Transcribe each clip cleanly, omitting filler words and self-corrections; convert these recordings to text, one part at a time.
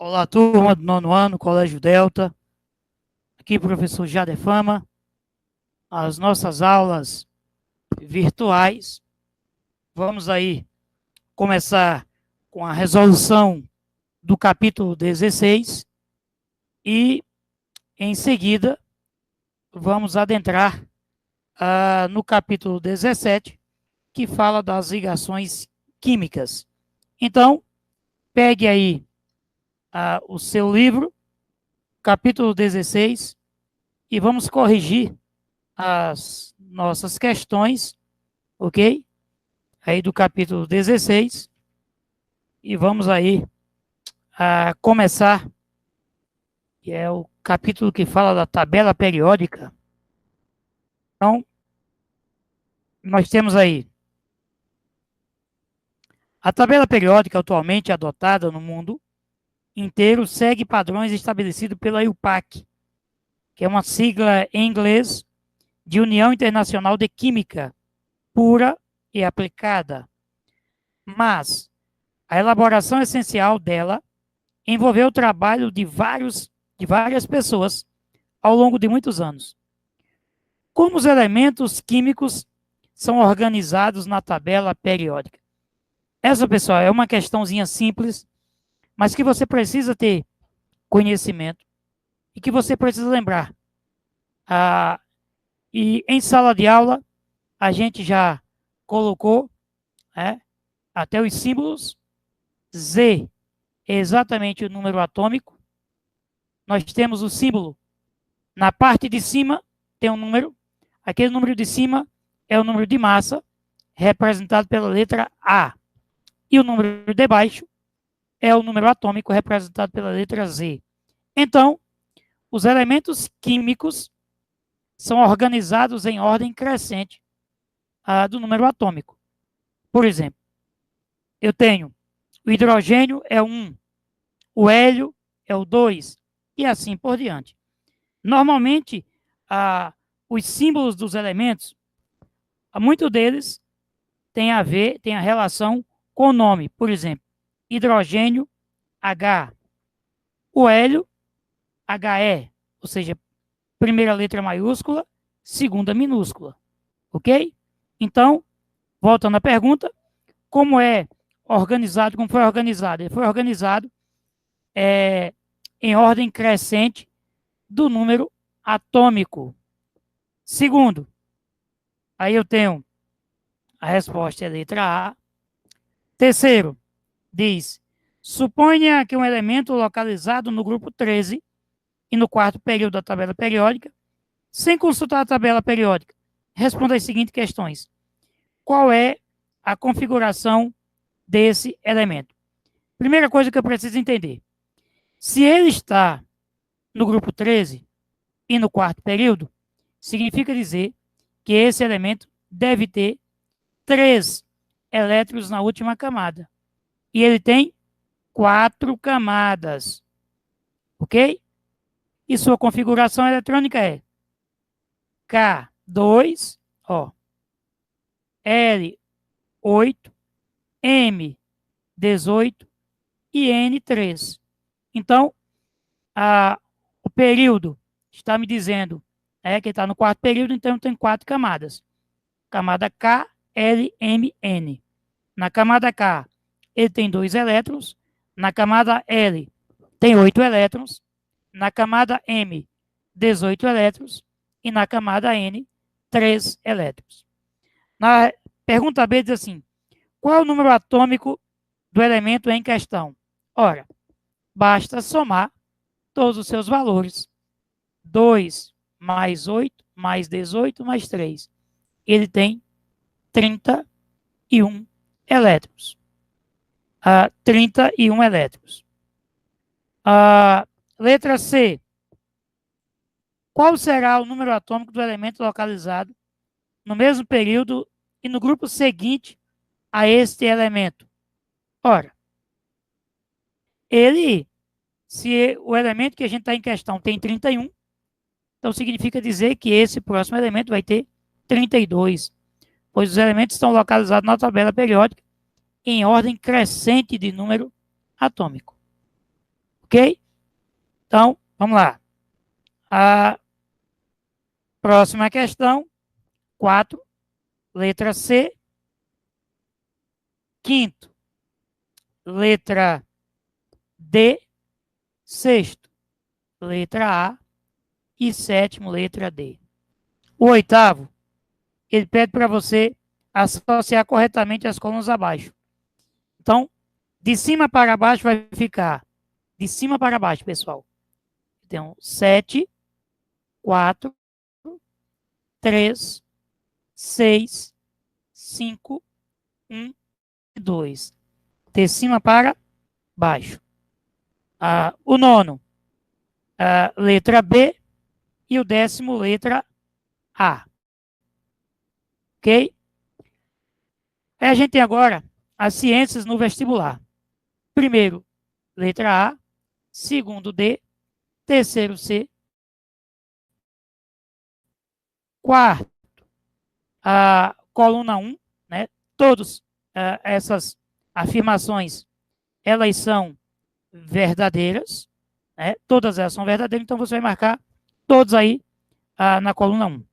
Olá, turma do nono ano, Colégio Delta. Aqui, professor Jader Fama. As nossas aulas virtuais. Vamos aí começar com a resolução do capítulo 16 e, em seguida, vamos adentrar no capítulo 17, que fala das ligações químicas. Então, pegue aí o seu livro, capítulo 16, e vamos corrigir as nossas questões, ok? Aí do capítulo 16. E vamos aí a começar, que é o capítulo que fala da tabela periódica. Então, nós temos aí a tabela periódica atualmente adotada no mundo inteiro segue padrões estabelecidos pela IUPAC, que é uma sigla em inglês de União Internacional de Química Pura e Aplicada. Mas a elaboração essencial dela envolveu o trabalho de várias pessoas ao longo de muitos anos. Como os elementos químicos são organizados na tabela periódica? Essa, pessoal, é uma questãozinha simples, mas que você precisa ter conhecimento e que você precisa lembrar. E em sala de aula, a gente já colocou até os símbolos. Z é exatamente o número atômico. Nós temos o símbolo na parte de cima, tem um número. Aquele número de cima é o número de massa, representado pela letra A. E o número de baixo é o número atômico, representado pela letra Z. Então, os elementos químicos são organizados em ordem crescente do número atômico. Por exemplo, eu tenho o hidrogênio é o 1, o hélio é o 2, e assim por diante. Normalmente, os símbolos dos elementos, muitos deles têm a relação com o nome. Por exemplo, hidrogênio, H. O hélio, HE, ou seja, primeira letra maiúscula, segunda minúscula. Ok? Então, voltando à pergunta, como é organizado, como foi organizado? Ele foi organizado em ordem crescente do número atômico. Segundo, aí eu tenho a resposta é a letra A. Terceiro, diz, suponha que um elemento localizado no grupo 13 e no quarto período da tabela periódica, sem consultar a tabela periódica, responda as seguintes questões. Qual é a configuração desse elemento? Primeira coisa que eu preciso entender. Se ele está no grupo 13 e no quarto período, significa dizer que esse elemento deve ter 3 elétrons na última camada. E ele tem 4 camadas. Ok? E sua configuração eletrônica é K2, L8, M18 e N3. Então, o período está me dizendo que está no quarto período, então tem 4 camadas. Camada K, L, M, N. Na camada K, ele tem 2 elétrons. Na camada L, tem 8 elétrons. Na camada M, 18 elétrons. E na camada N, 3 elétrons. Na pergunta B diz assim, qual é o número atômico do elemento em questão? Ora, basta somar todos os seus valores. 2 mais 8, mais 18, mais 3. Ele tem 31 elétrons. 31 elétrons. Letra C. Qual será o número atômico do elemento localizado no mesmo período e no grupo seguinte a este elemento? Ora, se o elemento que a gente está em questão tem 31, então significa dizer que esse próximo elemento vai ter 32, pois os elementos estão localizados na tabela periódica em ordem crescente de número atômico. Ok? Então, vamos lá. A próxima questão, 4, letra C. Quinto, letra D. Sexto, letra A. E sétimo, letra D. O oitavo, ele pede para você associar corretamente as colunas abaixo. Então, de cima para baixo vai ficar, de cima para baixo, pessoal. Então, 7, 4, 3, 6, 5, 1 e 2. De cima para baixo. O nono, letra B. E o décimo, letra A. Ok? Aí a gente tem agora as ciências no vestibular. Primeiro, letra A. Segundo, D. Terceiro, C. Quarto, a coluna 1, né? Todas essas afirmações, elas são verdadeiras, né? Todas elas são verdadeiras, então você vai marcar todos aí na coluna 1.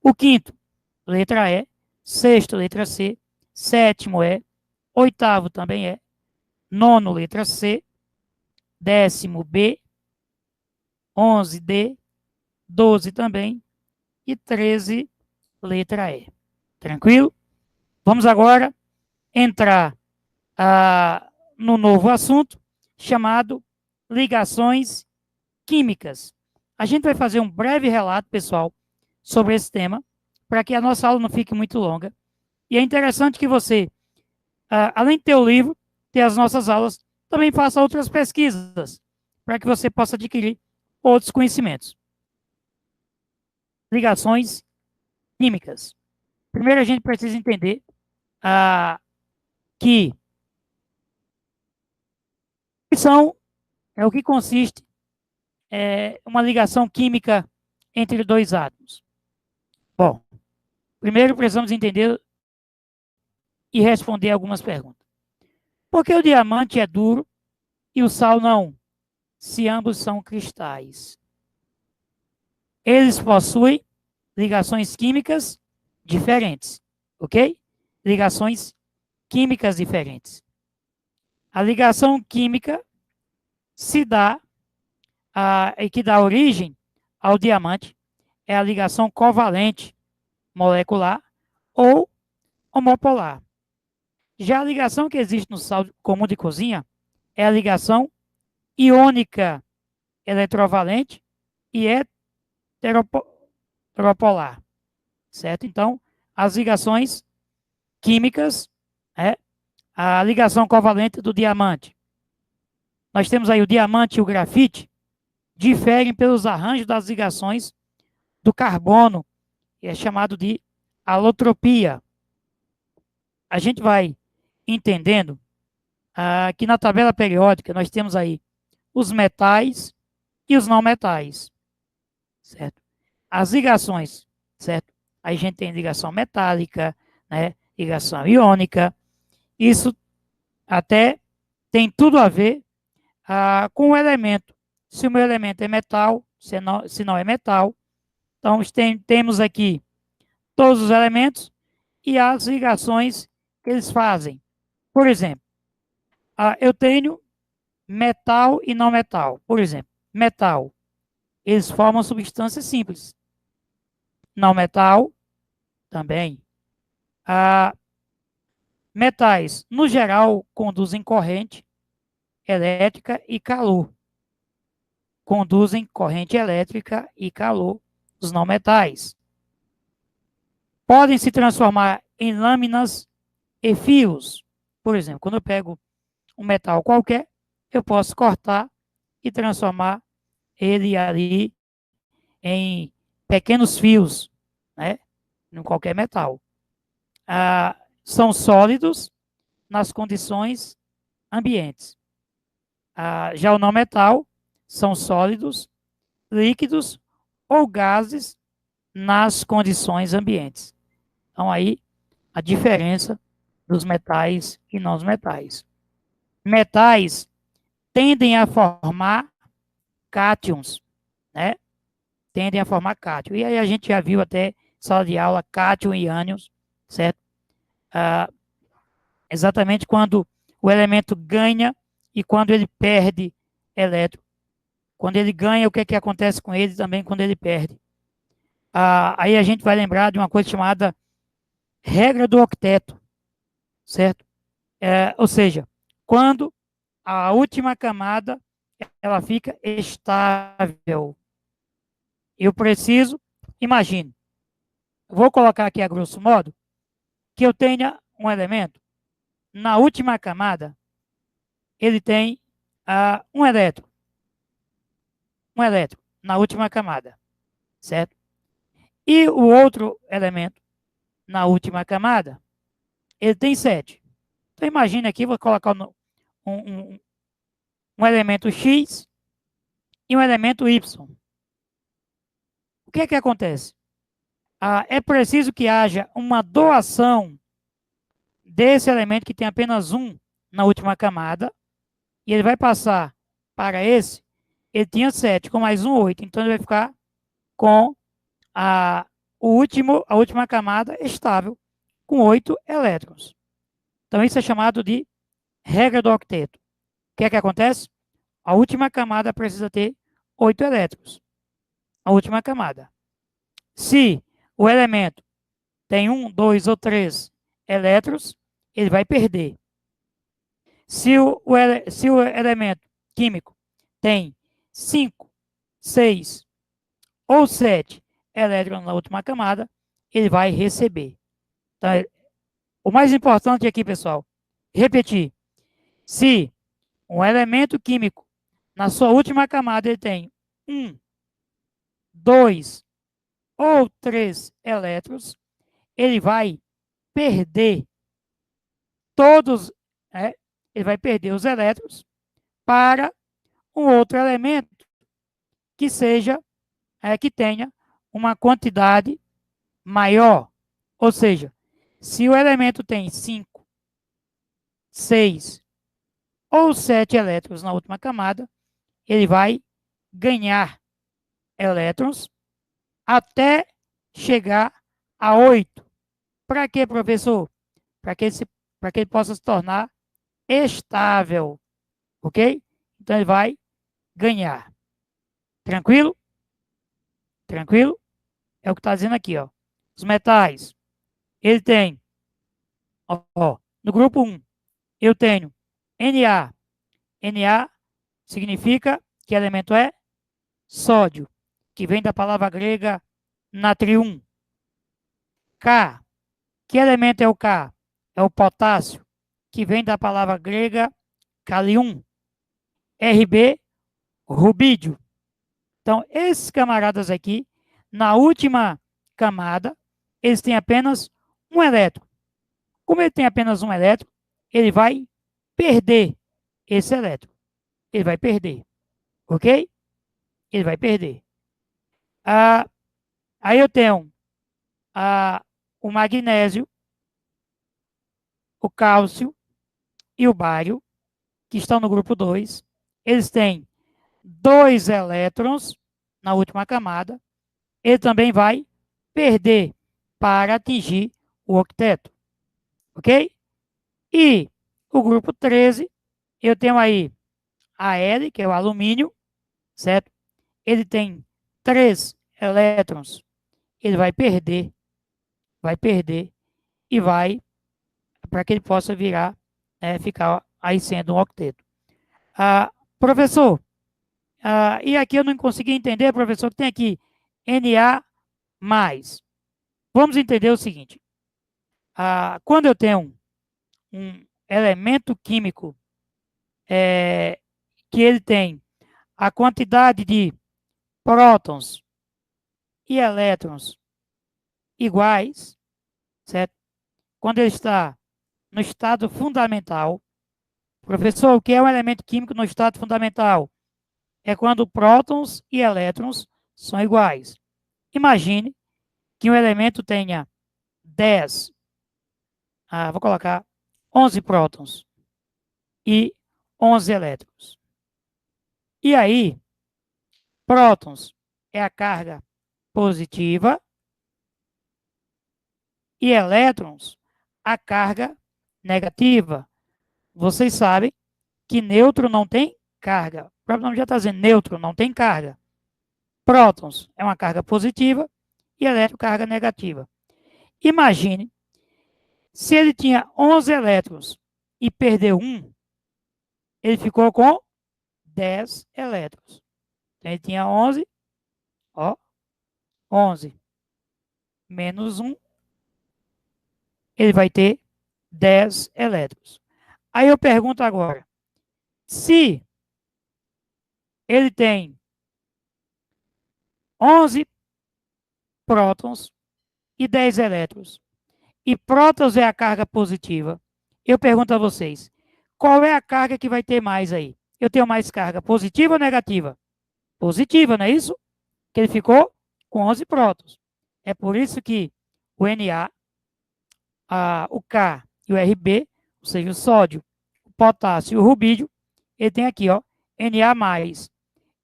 O quinto, letra E. Sexto, letra C. Sétimo é. Oitavo também é. Nono, letra C. Décimo, B. 11, D. 12 também. E 13, letra E. Tranquilo? Vamos agora entrar no novo assunto chamado ligações químicas. A gente vai fazer um breve relato, pessoal, sobre esse tema, para que a nossa aula não fique muito longa. E é interessante que você, além de ter o livro, ter as nossas aulas, também faça outras pesquisas, para que você possa adquirir outros conhecimentos. Ligações químicas. Primeiro a gente precisa entender que são o que consiste uma ligação química entre dois átomos. Bom, primeiro precisamos entender e responder algumas perguntas. Por que o diamante é duro e o sal não, se ambos são cristais? Eles possuem ligações químicas diferentes, ok? Ligações químicas diferentes. A ligação química se dá, e que dá origem ao diamante, é a ligação covalente molecular ou homopolar. Já a ligação que existe no sal comum de cozinha é a ligação iônica eletrovalente e heteropolar, certo? Então, as ligações químicas, a ligação covalente do diamante. Nós temos aí o diamante e o grafite, diferem pelos arranjos das ligações do carbono, que é chamado de alotropia. A gente vai entendendo que na tabela periódica nós temos aí os metais e os não metais, certo? As ligações, certo? Aí a gente tem ligação metálica, né? Ligação iônica. Isso até tem tudo a ver com o elemento. Se o meu elemento é metal, se não é metal. Então temos aqui todos os elementos e as ligações que eles fazem. Por exemplo, eu tenho metal e não metal. Por exemplo, metal, eles formam substâncias simples. Não metal, também. Metais, no geral, conduzem corrente elétrica e calor. Conduzem corrente elétrica e calor, os não metais. Podem se transformar em lâminas e fios. Por exemplo, quando eu pego um metal qualquer, eu posso cortar e transformar ele ali em pequenos fios, né? Em qualquer metal. São sólidos nas condições ambientes. Já o não metal são sólidos, líquidos ou gases nas condições ambientes. Então aí a diferença dos metais e não metais. Metais tendem a formar cátions, né? Tendem a formar cátion. E aí a gente já viu até sala de aula cátion e ânions, certo? Exatamente quando o elemento ganha e quando ele perde elétron. Quando ele ganha, o que, é que acontece com ele também quando ele perde? Aí a gente vai lembrar de uma coisa chamada regra do octeto, certo? Ou seja, quando a última camada ela fica estável. Eu preciso, imagine, vou colocar aqui a grosso modo, que eu tenha um elemento, na última camada, ele tem um elétron, na última camada, certo? E o outro elemento, na última camada, ele tem 7. Então imagine aqui, vou colocar um elemento X e um elemento Y. O que é que acontece? É preciso que haja uma doação desse elemento que tem apenas um na última camada, e ele vai passar para esse, ele tinha 7, com mais um, 8. Então ele vai ficar com a última camada estável, com 8 elétrons. Então isso é chamado de regra do octeto. O que é que acontece? A última camada precisa ter 8 elétrons. A última camada. Se o elemento tem 1, 2 ou 3 elétrons, ele vai perder. Se o elemento químico tem 5, 6 ou 7 elétrons na última camada, ele vai receber. Então, o mais importante aqui, pessoal, repetir. Se um elemento químico, na sua última camada, ele tem 1, 2 ou 3 elétrons, ele vai perder todos, ele vai perder os elétrons para um outro elemento que seja, que tenha uma quantidade maior. Ou seja, se o elemento tem 5, 6 ou 7 elétrons na última camada, ele vai ganhar elétrons até chegar a 8. Para quê, professor? Para que ele possa se tornar estável, ok? Então ele vai ganhar. Tranquilo? Tranquilo? É o que está dizendo aqui, ó. Os metais, ele tem, ó, no grupo 1, eu tenho Na. Na significa que elemento é sódio, que vem da palavra grega natrium. K, que elemento é o K? É o potássio, que vem da palavra grega calium. Rb, rubídio. Então, esses camaradas aqui, na última camada, eles têm apenas um elétron. Como ele tem apenas um elétron, ele vai perder esse elétron. Ele vai perder. Ok? Ele vai perder. Aí eu tenho o magnésio, o cálcio e o bário, que estão no grupo 2. Eles têm 2 elétrons na última camada. Ele também vai perder para atingir o octeto. Ok? E o grupo 13, eu tenho aí a L, que é o alumínio, certo? Ele tem 3 elétrons. Ele vai perder e vai para que ele possa virar, ficar aí sendo um octeto. Professor, e aqui eu não consegui entender, professor, que tem aqui Na+. Vamos entender o seguinte. Quando eu tenho um elemento químico que ele tem a quantidade de prótons e elétrons iguais, certo? Quando ele está no estado fundamental, professor, o que é um elemento químico no estado fundamental? É quando prótons e elétrons são iguais. Imagine que um elemento tenha 10, vou colocar 11 prótons e 11 elétrons. E aí, prótons é a carga positiva e elétrons a carga negativa. Vocês sabem que nêutron não tem carga. O próprio nome já está dizendo, nêutron não tem carga. Prótons é uma carga positiva e elétron carga negativa. Imagine se ele tinha 11 elétrons e perdeu um, ele ficou com 10 elétrons. Então ele tinha 11, ó, 11 menos 1, ele vai ter 10 elétrons. Aí eu pergunto agora, se ele tem 11 prótons e 10 elétrons, e prótons é a carga positiva, eu pergunto a vocês, qual é a carga que vai ter mais aí? Eu tenho mais carga positiva ou negativa? Positiva, não é isso? Que ele ficou com 11 prótons. É por isso que o Na, o K e o Rb, ou seja, o sódio, o potássio e o rubídio, ele tem aqui, ó, Na+.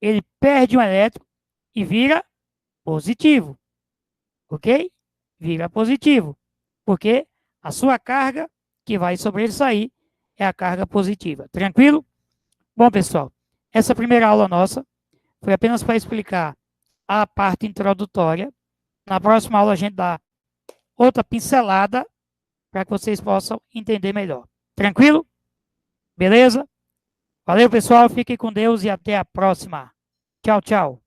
Ele perde um elétron e vira positivo, ok? Vira positivo, porque a sua carga que vai sobressair é a carga positiva. Tranquilo? Bom, pessoal, essa primeira aula nossa foi apenas para explicar a parte introdutória. Na próxima aula a gente dá outra pincelada para que vocês possam entender melhor. Tranquilo? Beleza? Valeu, pessoal. Fiquem com Deus e até a próxima. Tchau, tchau.